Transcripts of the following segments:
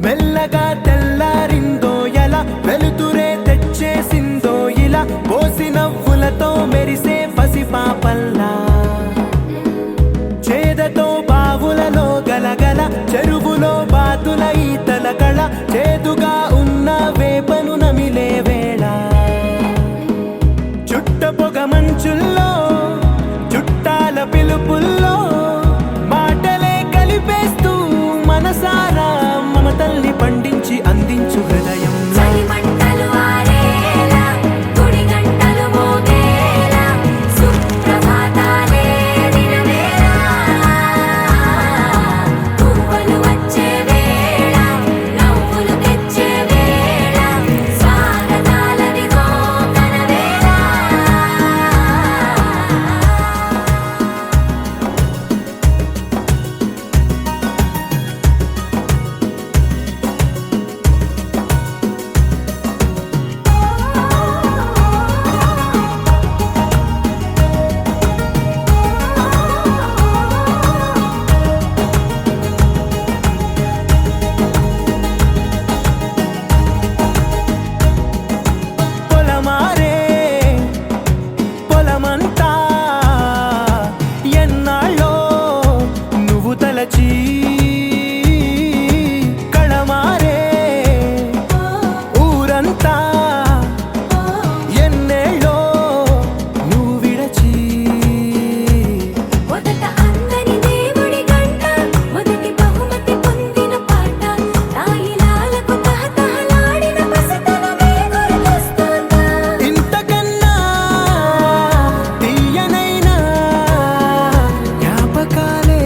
మెల్లగా తెల్లారిందో ఎలా వెలుతురే తెచ్చేసిందో ఇలా పోసి నవ్వులతో మెరిసే పసిపాపల్లా చేదతో బావులలో గలగల చెరువులో బాతుల ఈతల కళ చేదుగా ఉన్న వేపను నమిలే వేళ చుట్ట పొగ మంచుల్లో చుట్టాల పిలుపుల్లో మాటలే కలిపేస్తూ మనసారా మమతల్ని పండించి అందించు హృదయం కళమారే ఊరంతా ఎన్నేళ్ళో నువ్వు విడచి మొదట అందని దేవుడి గంట మొదటి బహుమతి పొందిన పాట తాయిలాలకు తహతహలాడిన పసితనమే గుర్తొస్తుందా ఇంతకన్నా తీయనైనా జ్ఞాపకాలే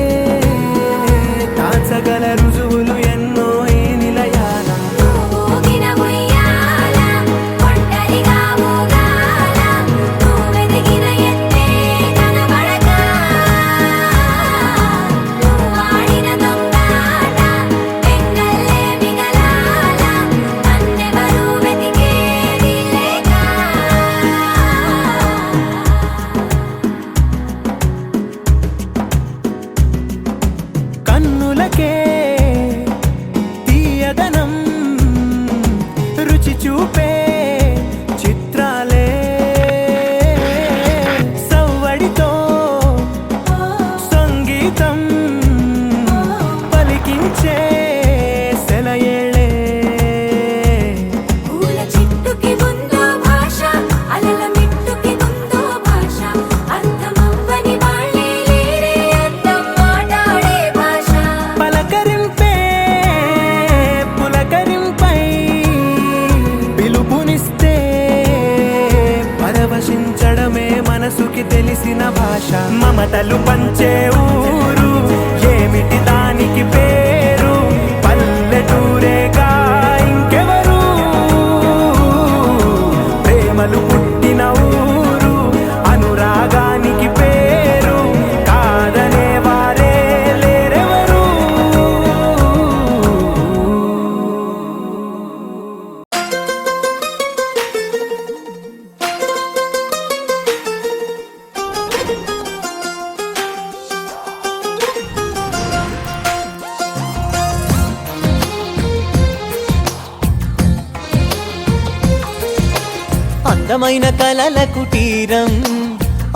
దాచగల రుజువులు ఎన్నో ఈ నిలయాల ఊగిన ఉయ్యాల ఒంటరిగా ఊగాల నువ్వెదిగిన ఎత్తే కనబడక నువ్వాడిన దొంగాట పెంగల్లే మిగలాల నన్నెవరూ వెతికేది లేక కన్నులకే తీయదనం రుచి చూపే చిత్రాలే సవ్వడితో సంగీతం పలికించే సెలయేళే పూల చెట్టుకి ఉందో భాష అలల మిట్టుకి ఉందో భాష అర్థమవ్వని వాళ్ళే లేరే అర్థం మాట్లాడే భాష పలకరింపే పులకరింపై పిలుపునిస్తే పరవశించడమే మనసుకి తెలిసిన భాష మమతలు పంచే ఊరు ఏమిటి దానికి పేరు పల్లెటూరేగా ఇంకెవరు ప్రేమలు పుట్టిన ఊరు అనురాగానికి పేరు కాదనే వారే లేరెవరు అందమైన కలల కుటీరం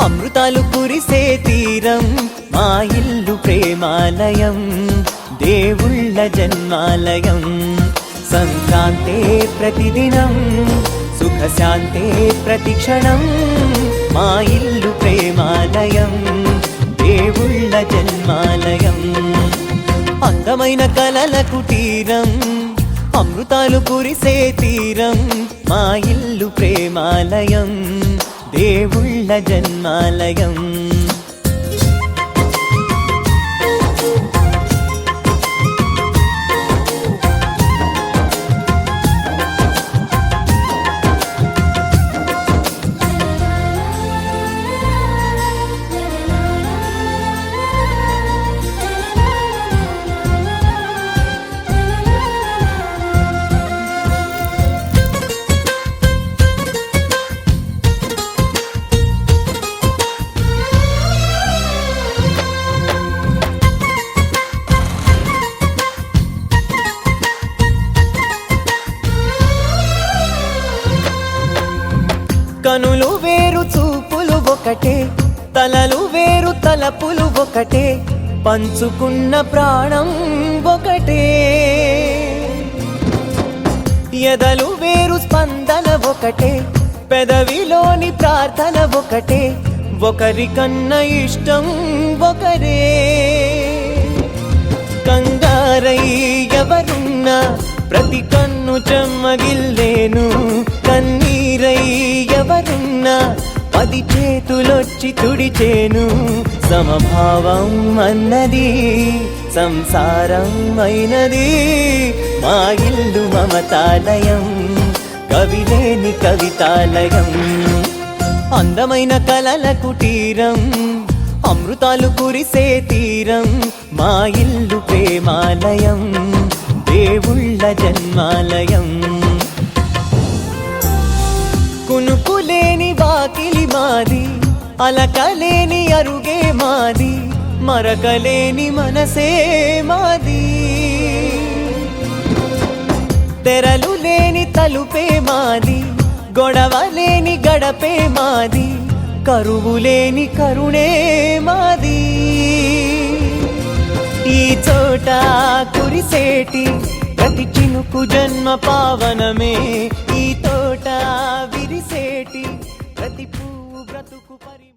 అమృతాలు కురిసే తీరం మా ఇల్లు ప్రేమాలయం దేవుళ్ళ జన్మాలయం సంక్రాంతే ప్రతిదినం సుఖశాంతే ప్రతిక్షణం మా ఇల్లు ప్రేమాలయం దేవుళ్ళ జన్మాలయం అందమైన కలల కుటీరం అమృతాలు కురిసే తీరం మా ఇల్లు ప్రేమాలయం దేవుళ్ళ జన్మాలయం ఒకటే తలలు వేరు తలపులు ఒకటే పంచుకున్న ప్రాణం ఒకటే ఎదలు వేరు స్పందన ఒకటే పెదవిలోని ప్రార్థన ఒకటే ఒకరికన్నా ఇష్టం ఒకరే కంగారై ఎవరున్నా ప్రతి కన్ను చెమ్మగిల్లేను కన్నీరై ఎవరున్నా 10 చేతులొచ్చి తుడిచేను సమభావం అన్నది సంసారం అయినది మా ఇల్లు మమతాలయం కవిలేని కవితాలయం అందమైన కలల కుటీరం అమృతాలు కురిసే తీరం మా ఇల్లు ప్రేమాలయం దేవుళ్ళ జన్మాలయం కునుకులేని వాకిలి మాది అలకలేని అరుగే మాది మరకలేని మనసే మాది తెరలు లేని తలుపే మాది గొడవ లేని గడపే మాది కరువు లేని కరుణే మాది ఈ చోట కురిసేటి ప్రతి చినుకు జన్మ పావనమే ఈ తోట విరిసేటి